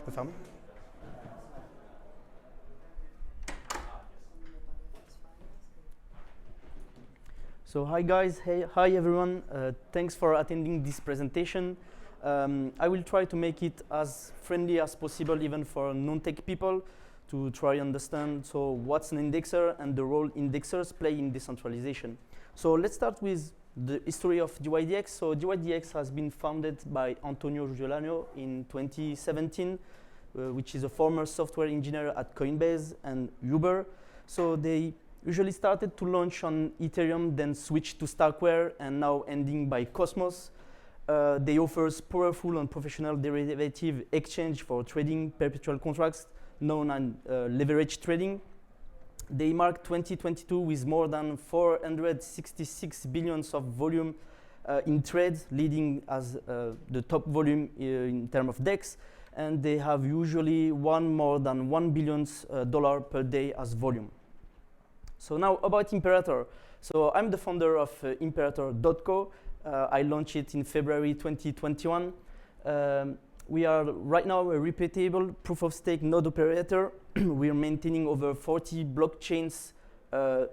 peux fermer? So hi guys, hi everyone. Thanks for attending this presentation. I will try to make it as friendly as possible, even for non-tech people, to try understand what's an indexer and the role indexers play in decentralization. So let's start with the history of DYDX. So DYDX has been founded by Antonio Giuliano in 2017, which is a former software engineer at Coinbase and Uber. So they usually started to launch on Ethereum, then switched to Starkware, and now ending by Cosmos. They offer powerful and professional derivative exchange for trading perpetual contracts, known as leverage trading. They marked 2022 with more than 466 billions of volume in trades, leading as the top volume in terms of DEX, and they have usually more than $1 billion per day as volume. So now about Imperator. So I'm the founder of Imperator.co. I launched it in February 2021. We are right now a repeatable proof-of-stake node operator. We are maintaining over 40 blockchains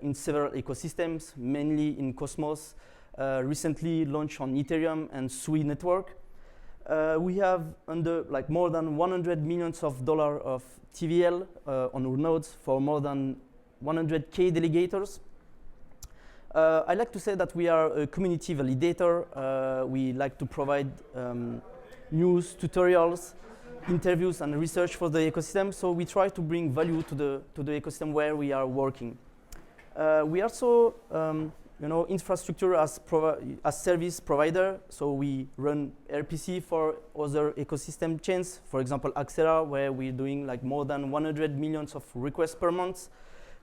in several ecosystems, mainly in Cosmos. Recently launched on Ethereum and Sui network. We have more than $100 million of TVL on our nodes for more than 100K delegators. I like to say that we are a community validator. We like to provide news, tutorials, interviews, and research for the ecosystem. So we try to bring value to the ecosystem where we are working. We also, infrastructure as service provider. So we run RPC for other ecosystem chains. For example, Axera, where we're doing more than 100 million of requests per month.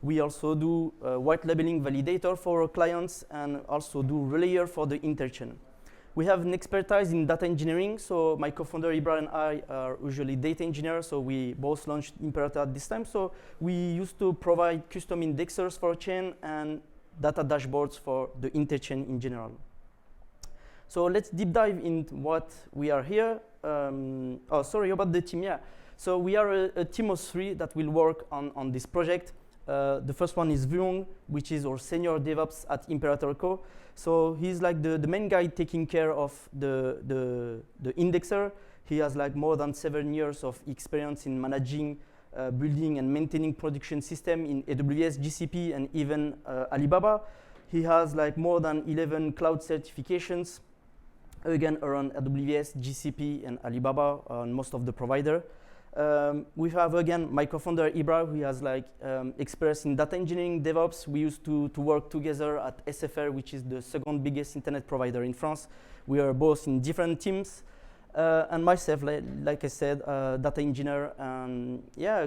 We also do white labeling validator for our clients and also do relayer for the interchain. We have an expertise in data engineering. So my co-founder Ibra and I are usually data engineers. So we both launched Imperator at this time. So we used to provide custom indexers for a chain and data dashboards for the interchain in general. So let's deep dive into what we are here. Sorry about the team. Yeah. So we are a team of 3 that will work on this project. The first one is Vuong, which is our senior DevOps at Imperator.co. So he's the main guy taking care of the indexer. He has more than 7 years of experience in managing, building and maintaining production system in AWS, GCP, and even Alibaba. He has more than 11 cloud certifications, again around AWS, GCP, and Alibaba on most of the provider. We have again my co-founder Ibra, who has experience in data engineering, DevOps. We used to work together at SFR, which is the second biggest internet provider in France. We are both in different teams. And myself, like I said, data engineer, and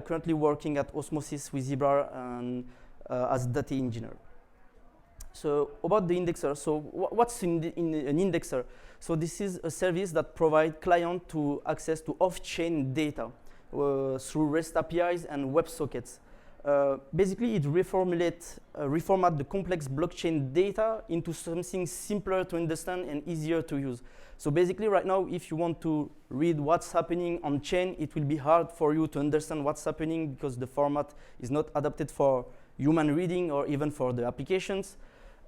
currently working at Osmosis with Ibra and as data engineer. So about the indexer, so what's in an indexer? So this is a service that provides client to access to off-chain data through REST APIs and WebSockets. Basically, it reformat the complex blockchain data into something simpler to understand and easier to use. So basically, right now, if you want to read what's happening on chain, it will be hard for you to understand what's happening because the format is not adapted for human reading or even for the applications.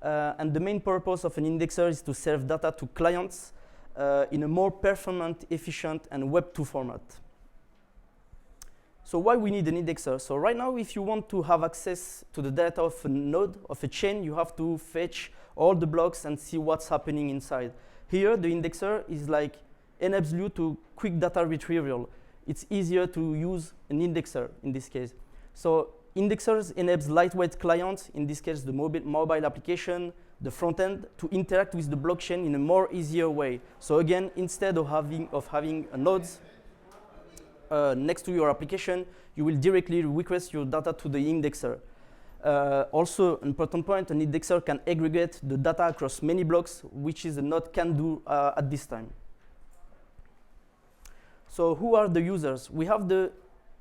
And the main purpose of an indexer is to serve data to clients in a more performant, efficient, and Web2 format. So why we need an indexer? So right now, if you want to have access to the data of a node, of a chain, you have to fetch all the blocks and see what's happening inside. Here, the indexer is enables you to quick data retrieval. It's easier to use an indexer in this case. So indexers enables lightweight clients, in this case the mobile application, the front end, to interact with the blockchain in a more easier way. So again, instead of having a nodes next to your application, you will directly request your data to the indexer. Also, an important point, an indexer can aggregate the data across many blocks, which is a node can do at this time. So who are the users? We have the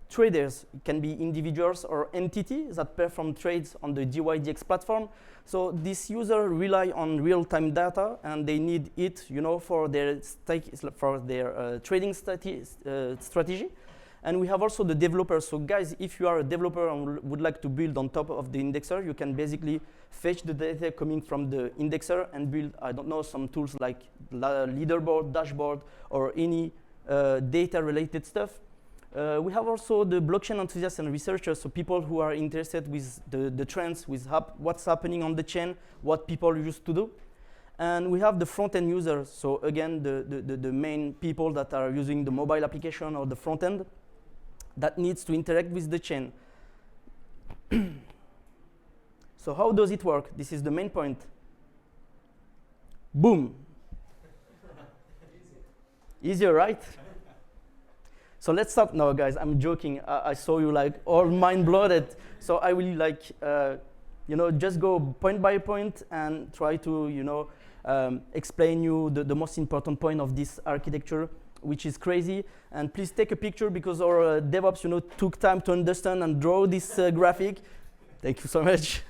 traders. It can be individuals or entities that perform trades on the DYDX platform. So these users rely on real-time data, and they need it, for their trading strategy. And we have also the developer. So guys, if you are a developer and would like to build on top of the indexer, you can basically fetch the data coming from the indexer and build, I don't know, some tools like leaderboard, dashboard, or any data-related stuff. We have also the blockchain enthusiasts and researchers, so people who are interested with the trends, with what's happening on the chain, what people used to do. And we have the front-end users, so again, the main people that are using the mobile application or the front-end that needs to interact with the chain. So how does it work? This is the main point. Boom. Easier, right? So let's start now, guys. I'm joking. I saw you like all mind-blooded. So I will like, just go point by point and try to, explain you the most important point of this architecture, which is crazy. And please take a picture because our DevOps, took time to understand and draw this graphic. Thank you so much.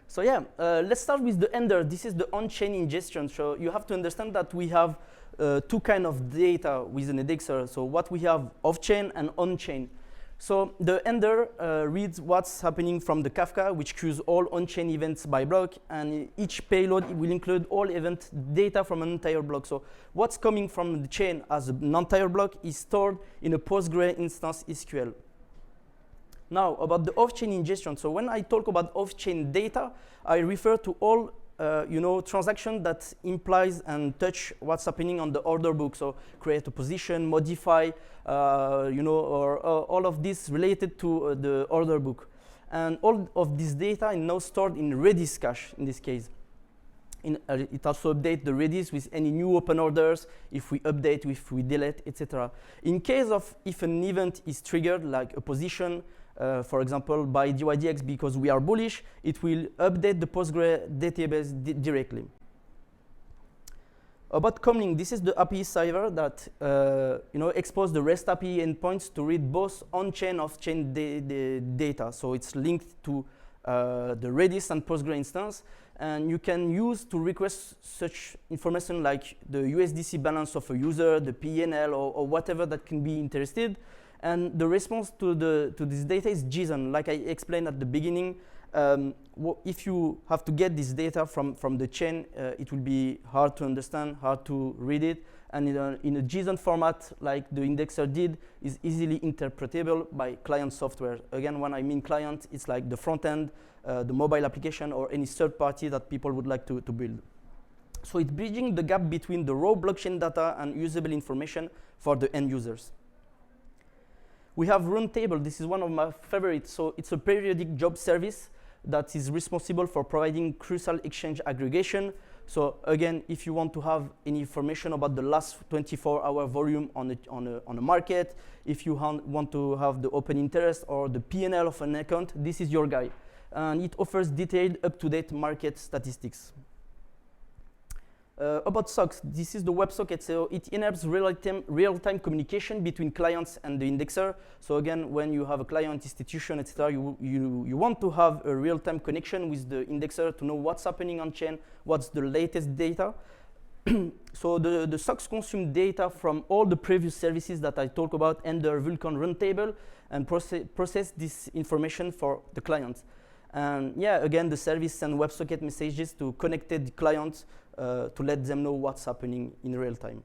So yeah, let's start with the ender. This is the on-chain ingestion. So you have to understand that we have two kinds of data with an indexer. So what we have off-chain and on-chain. So the ender reads what's happening from the Kafka, which queues all on-chain events by block, and each payload will include all event data from an entire block. So what's coming from the chain as an entire block is stored in a Postgre instance SQL. Now, about the off-chain ingestion. So when I talk about off-chain data, I refer to all transaction that implies and touch what's happening on the order book. So create a position, modify, or all of this related to the order book. And all of this data is now stored in Redis cache in this case. It also updates the Redis with any new open orders, if we update, if we delete, etc. In case of if an event is triggered, like a position, for example, by DYDX because we are bullish, it will update the Postgre database directly. About comlink, this is the API server that exposes the REST API endpoints to read both on-chain, off-chain data. So it's linked to the Redis and Postgre instance, and you can use to request such information like the USDC balance of a user, the PNL, or whatever that can be interested. And the response to this data is JSON. Like I explained at the beginning, if you have to get this data from the chain, it will be hard to understand, hard to read it. And in a JSON format, like the indexer did, is easily interpretable by client software. Again, when I mean client, it's like the front end, the mobile application, or any third party that people would like to build. So it's bridging the gap between the raw blockchain data and usable information for the end users. We have Runtable. This is one of my favorites. So it's a periodic job service that is responsible for providing crucial exchange aggregation. So again, if you want to have any information about the last 24-hour volume on a market, if you want to have the open interest or the P&L of an account, this is your guy. And it offers detailed, up-to-date market statistics. About socks, this is the WebSocket. So it enables real-time communication between clients and the indexer. So again, when you have a client institution, etc., you want to have a real-time connection with the indexer to know what's happening on chain, what's the latest data. So the socks consume data from all the previous services that I talked about and the Vulkan Runtable and process this information for the client. And yeah, again, the service sends WebSocket messages to connected clients to let them know what's happening in real time.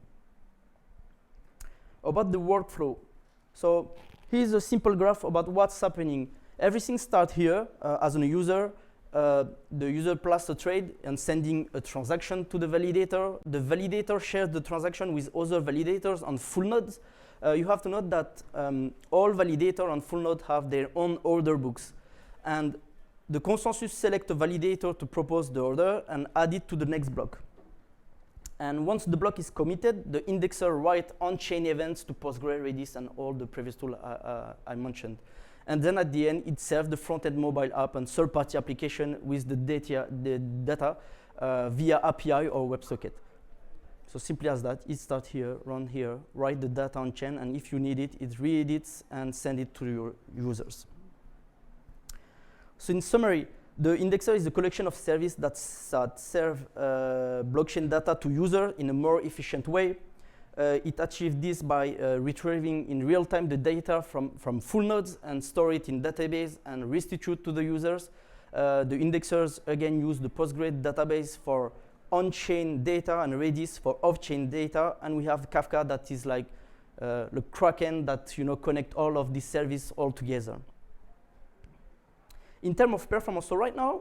About the workflow. So here's a simple graph about what's happening. Everything starts here as a user. The user places a trade and sending a transaction to the validator. The validator shares the transaction with other validators on full nodes. You have to note that all validators on full node have their own order books. And the consensus selects a validator to propose the order and add it to the next block. And once the block is committed, the indexer writes on-chain events to Postgre, Redis, and all the previous tools I mentioned. And then at the end, it serves the front-end mobile app and third-party application with the data via API or WebSocket. So simply as that, it starts here, run here, write the data on-chain, and if you need it, it reedits and sends it to your users. So in summary, the indexer is a collection of services that serve blockchain data to users in a more efficient way. It achieves this by retrieving in real time the data from full nodes and store it in database and restitute to the users. The indexers again use the Postgres database for on-chain data and Redis for off-chain data, and we have Kafka that is like the Kraken that connect all of these services all together. In terms of performance, so right now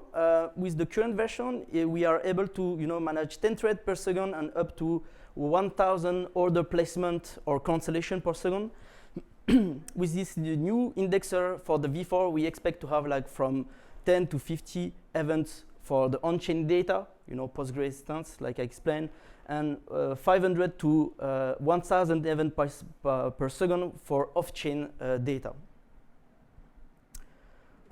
with the current version, we are able to manage 10 threads per second and up to 1,000 order placement or cancellation per second. With this new indexer for the V4, we expect to have like from 10 to 50 events for the on-chain data, Postgres instance, like I explained, and 500 to 1,000 events per second for off-chain data.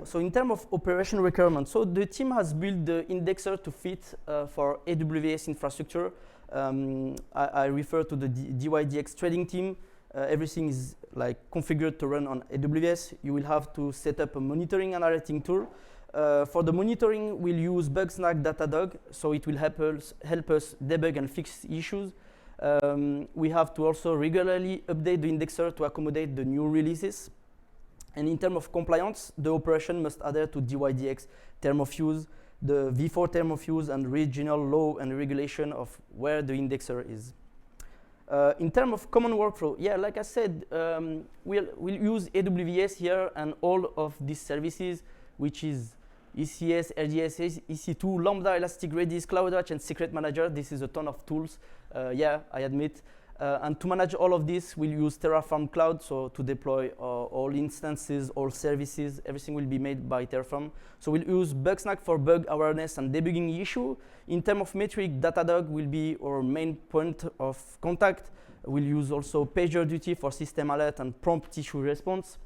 So in terms of operation requirements, so the team has built the indexer to fit for AWS infrastructure. I refer to the DYDX trading team. Everything is like configured to run on AWS. You will have to set up a monitoring and alerting tool. For the monitoring, we'll use Bugsnag Datadog, so it will help us debug and fix issues. We have to also regularly update the indexer to accommodate the new releases. And in terms of compliance, the operation must adhere to DYDX term of use, the V4 term of use, and regional law and regulation of where the indexer is. In terms of common workflow, yeah, like I said, we'll use AWS here and all of these services, which is ECS, RDS, EC2, Lambda, Elastic, Redis, CloudWatch, and Secret Manager. This is a ton of tools, yeah, I admit. And to manage all of this, we'll use Terraform Cloud, so to deploy all instances, all services, everything will be made by Terraform. So we'll use Bugsnag for bug awareness and debugging issue. In terms of metric, Datadog will be our main point of contact. We'll use also PagerDuty for system alert and prompt issue response.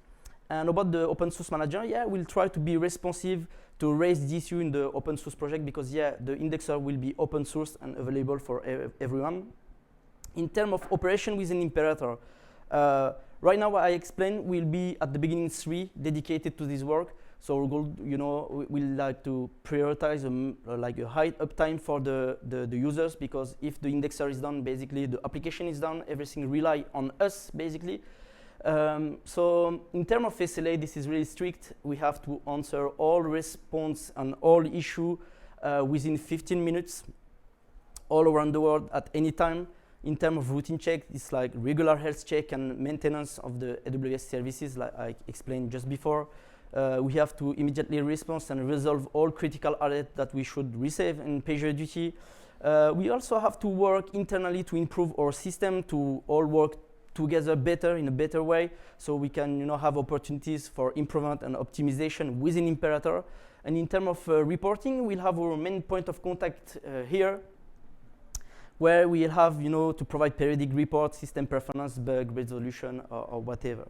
And about the open source manager, yeah, we'll try to be responsive to raise the issue in the open source project because, yeah, the indexer will be open source and available for everyone. In terms of operation within Imperator, right now what I explained will be at the beginning 3 dedicated to this work. So our goal, we'll like to prioritize like a high uptime for the users because if the indexer is done, basically the application is done, everything rely on us basically. So in terms of SLA, this is really strict. We have to answer all response and all issue within 15 minutes all around the world at any time. In terms of routine check, it's like regular health check and maintenance of the AWS services, like I explained just before. We have to immediately respond and resolve all critical alerts that we should receive in PagerDuty. We also have to work internally to improve our system to all work together better in a better way, so we can have opportunities for improvement and optimization within Imperator. And in terms of reporting, we'll have our main point of contact here, where we'll have to provide periodic reports, system performance, bug resolution, or whatever.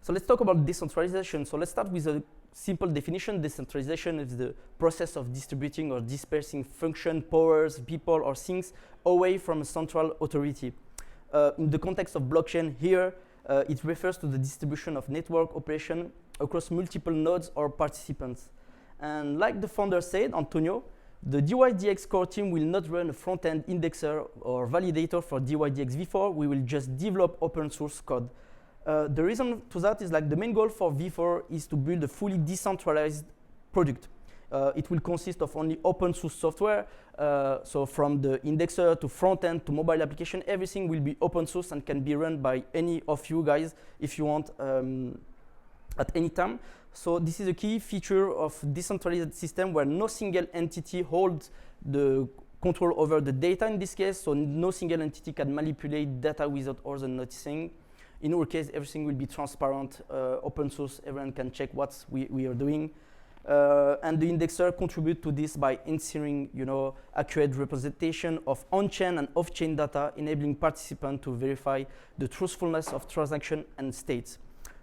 So let's talk about decentralization. So let's start with a simple definition. Decentralization is the process of distributing or dispersing function, powers, people, or things away from a central authority. In the context of blockchain here, it refers to the distribution of network operation across multiple nodes or participants. And like the founder said, Antonio, the DYDX core team will not run a front-end indexer or validator for DYDX V4. We will just develop open source code. The reason to that is like the main goal for V4 is to build a fully decentralized product. It will consist of only open source software. So from the indexer to front-end to mobile application, everything will be open source and can be run by any of you guys if you want at any time. So this is a key feature of decentralized system where no single entity holds the control over the data in this case. So no single entity can manipulate data without others noticing. In our case, everything will be transparent, open source. Everyone can check what we are doing. And the indexer contribute to this by ensuring accurate representation of on-chain and off-chain data, enabling participants to verify the truthfulness of transaction and states.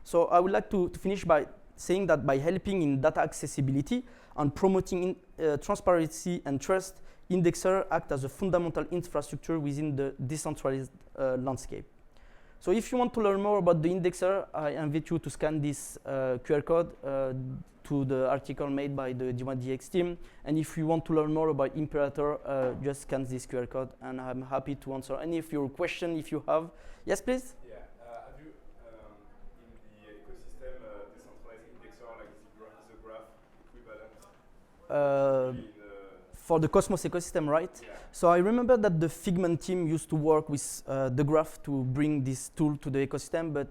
So I would like to finish by saying that by helping in data accessibility and promoting transparency and trust, indexer act as a fundamental infrastructure within the decentralized landscape. So if you want to learn more about the indexer, I invite you to scan this QR code to the article made by the D1DX team. And if you want to learn more about Imperator, just scan this QR code, and I'm happy to answer any of your questions if you have. Yes, please? Yeah, have you, in the ecosystem, decentralized indexer like the graph equivalent? Uh, for the Cosmos ecosystem, right? Yeah. So I remember that the Figment team used to work with the graph to bring this tool to the ecosystem, but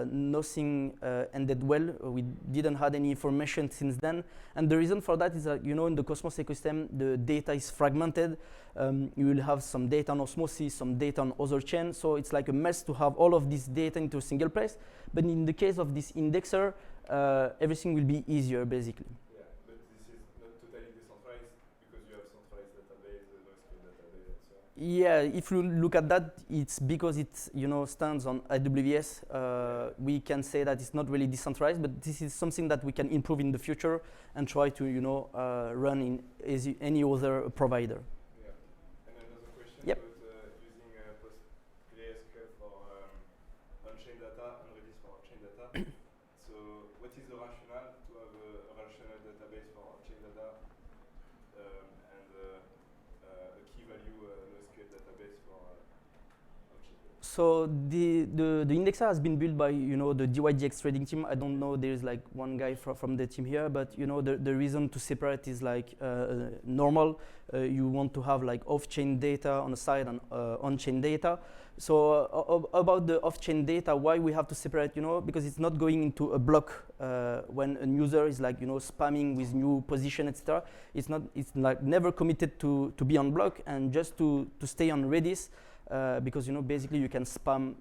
nothing ended well. We didn't have any information since then. And the reason for that is that, you know, in the Cosmos ecosystem, the data is fragmented. You will have some data on Osmosis, some data on other chains. So it's like a mess to have all of this data into a single place. But in the case of this indexer, everything will be easier, basically. Yeah, if you look at that, it's because it, you know, stands on AWS. We can say that it's not really decentralized, but this is something that we can improve in the future and try to, you know, run in any other provider. Yeah. And another question yep. about using PostgreSQL for on-chain data and Redis for on-chain data. So, what is the rationale to have a relational database for on-chain data and a key value NoSQL database for on-chain data? So the indexer has been built by, you know, the DYDX trading team. I don't know, there's like one guy from the team here, but you know, the reason to separate is like normal. You want to have like off-chain data on the side and on-chain data. So about the off-chain data, why we have to separate, you know, because it's not going into a block when a user is like, you know, spamming with new position, etc. It's like never committed to be on block, and just to stay on Redis. Because, you know, basically you can spam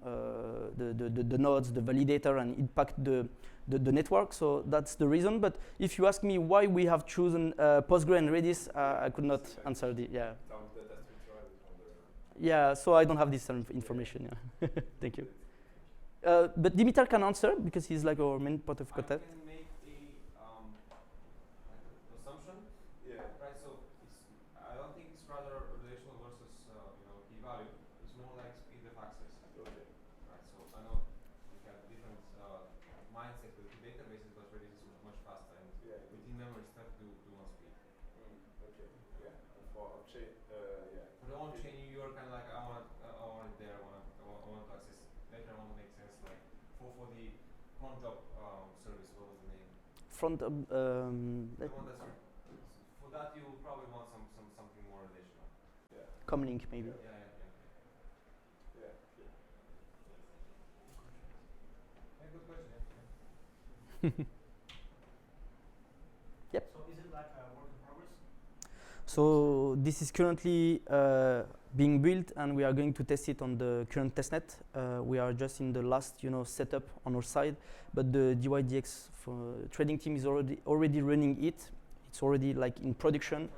the nodes, the validator, and impact the network. So that's the reason. But if you ask me why we have chosen Postgre and Redis, I could not answer the, yeah. Yeah, so I don't have this information. Yeah. Thank you. But Dimitar can answer because he's like our main point of contact. I can make a assumption. Yeah. Right. So I don't think it's rather relational versus you know, key value. It's more like speed of access. Okay. Right. So I know we have different mindsets with databases, but Redis is much faster, and within memory stuff do want speed. Okay. Yeah. And for on-chain, yeah. For the on-chain, you're kind of like, I want it there. I want to access later. I want to make sense. Like for the cron job service, what was the name? Front. The one that's for that you will probably want something more relational. Yeah. Comlink maybe. Yeah. Yeah. Good question. Yep. So is it like a work in progress? So this is currently being built, and we are going to test it on the current testnet. We are just in the last, you know, setup on our side, but the DYDX trading team is already running it. It's already like in production.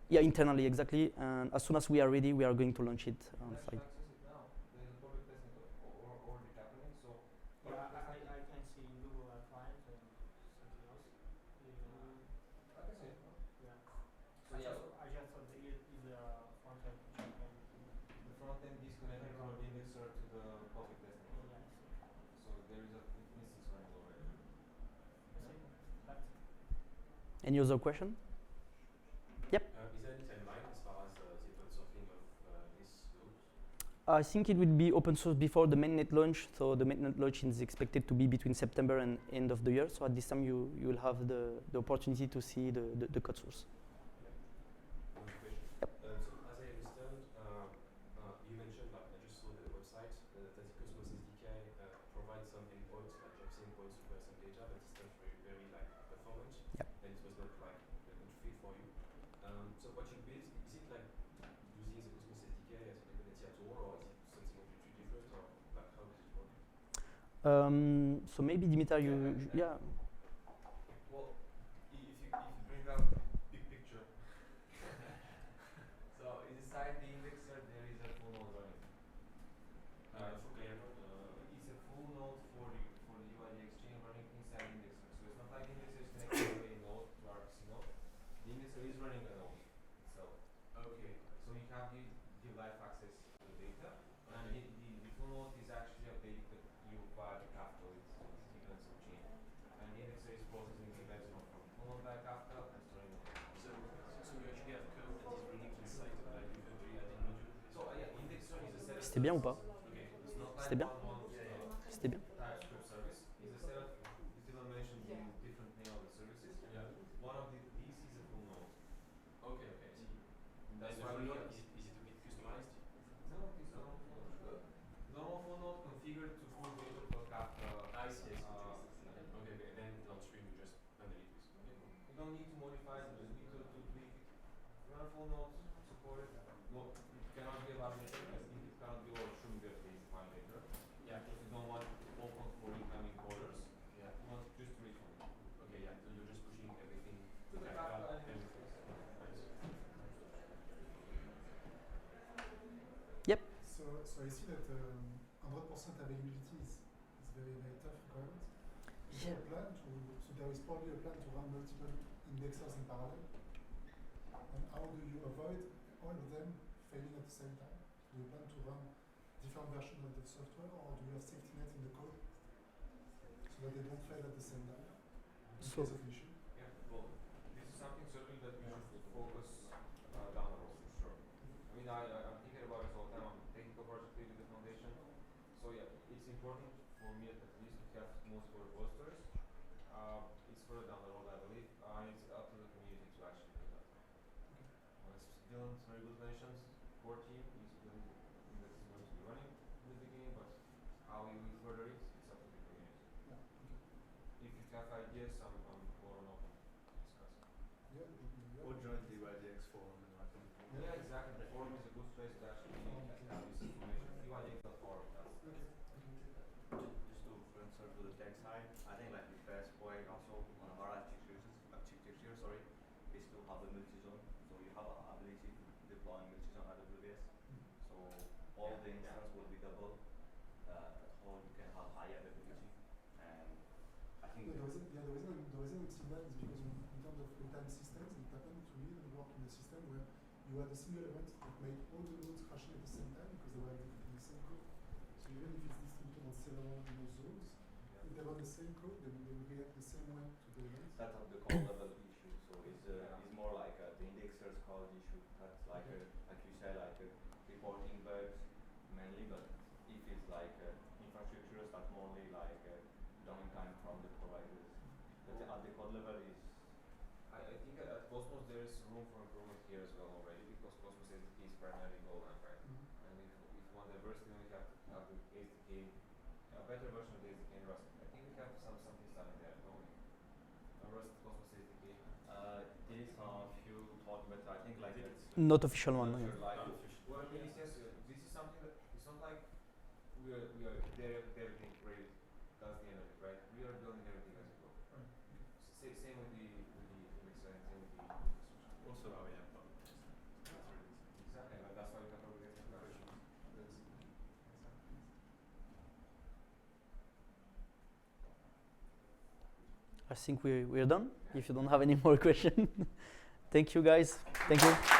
Yeah, internally, exactly. And as soon as we are ready, we are going to launch it on site. Access it now. There's a public testing already happening. So Yeah, I can see Nebular client and something else. I can see it. Yeah. So I just thought that is a front end which I can. the front end is connected from the indexer to the public testing. Yeah. So there is a instance running already. Any other question? Yep. Is there any timeline as far as the open sourcing of this goes? I think it will be open source before the mainnet launch. So the mainnet launch is expected to be between September and end of the year. So at this time, you will have the opportunity to see the code source. One question. Yep. So as I understand, you mentioned, like I just saw the website, that the Cosmos SDK provides some endpoints, like JPC endpoints to query some data, but it's not very like performant. Yep. And it was not like a good fit for you. So what you built, is it like using the Cosmos SDK as a dependency at all, or is it something completely different, or like how does it work? So maybe Dimitar, yeah. Well, if you bring up big picture, so inside the indexer there is a full node running. Full client. It's a full node for the UIDX chain running inside the indexer. So it's not like the indexer is connected to a node, to RPC node. The indexer is running a node itself. Okay. So you have the live access to the data, and the full node is actually updating you via the capital. It's given some chain, and the indexer is processing the events from C'était bien ou pas? Okay, it's not C'était like bien? one C'était bien. TypeScript service. It's a set of, Dylan mentioned the different name of the services. Yeah. One of this is a full node. Okay, okay. See, that's And the why full we node, have. is it a bit customized? No, it's a normal full node. Normal full node configured to full data for Kafka. I see, I see. Yeah. Okay, okay. Then downstream you just handle it with. Okay, cool. You don't need to modify it, you just need to tweak it. You want a full node supported? No, it cannot be a validator. I think it cannot be or shouldn't be at least a validator. Yeah. Because you don't want open for incoming callers. Yeah. You want just to read from it. Okay, yeah. So you're just pushing everything To the Kafka and interface. Nice. Yep. So I see that 100% availability is very, very tough requirement. Is there a plan to, so there is probably a plan to run multiple indexers in parallel? And how do you avoid all of them failing at the same time? Do you plan to run different versions of the software, or do you have safety net in the code so that they don't fail at the same time in So- case of an issue? Yeah, well, this is something certainly that we should focus down the road for sure. I mean, I'm thinking about it all the time. I'm taking a project lead with the foundation. So yeah, it's important for me at least to have multiple repositories. It's further down the road, I believe, and it's up to the community to actually do that. As Dylan very good mentions, core team is building that is going to be running in the beginning, but how we will further it, it's up to the community. Yeah, okay. If you have ideas, I'm more than open to discuss. Yeah, yeah. Or join the YDX forum and I can. Yeah, exactly. The forum is a good place to actually have this information. UIX.org, that's Okay. Just to answer to the tech side, I think like the best way also on our architecture, sorry, is to have a multi-zone. So you have an ability to deploy multi-zone AWS. So all the instances will be double. At home you can have high availability, and I think The reason I'm saying that is because in terms of real-time systems, it happened to me that I worked in a system where you had a single event that made all the nodes crashing at the same time because they were executing the same code. So even if it's distributed on several zones, if they run the same code, then they will react the same way to the events. that's at the code level issue. So it's more like the indexers code issue. That's like like you said, like reporting bugs mainly, but if it's like infrastructures, that's mostly like downtime from the providers. But at the code level is I think at Cosmos there is room for improvement here as well already because Cosmos SDK is primarily Golang, right? And if you want diversity, then we have to have the SDK, a better version of the SDK in Rust. I think we have something starting there, don't we? Rust Cosmos SDK. there is a few talk, but I think like it's Not official one. not Yeah. sure, like Well, I mean, it's just, this is something that it's not like we are there everything great. That's the end of it, right? We are building everything as we go. Same with the index and same with the infrastructure. Also now we have public tests. That's really easy. Exactly, and that's why we have public testing. I think we're done. If you don't have any more questions, thank you guys. Thank you.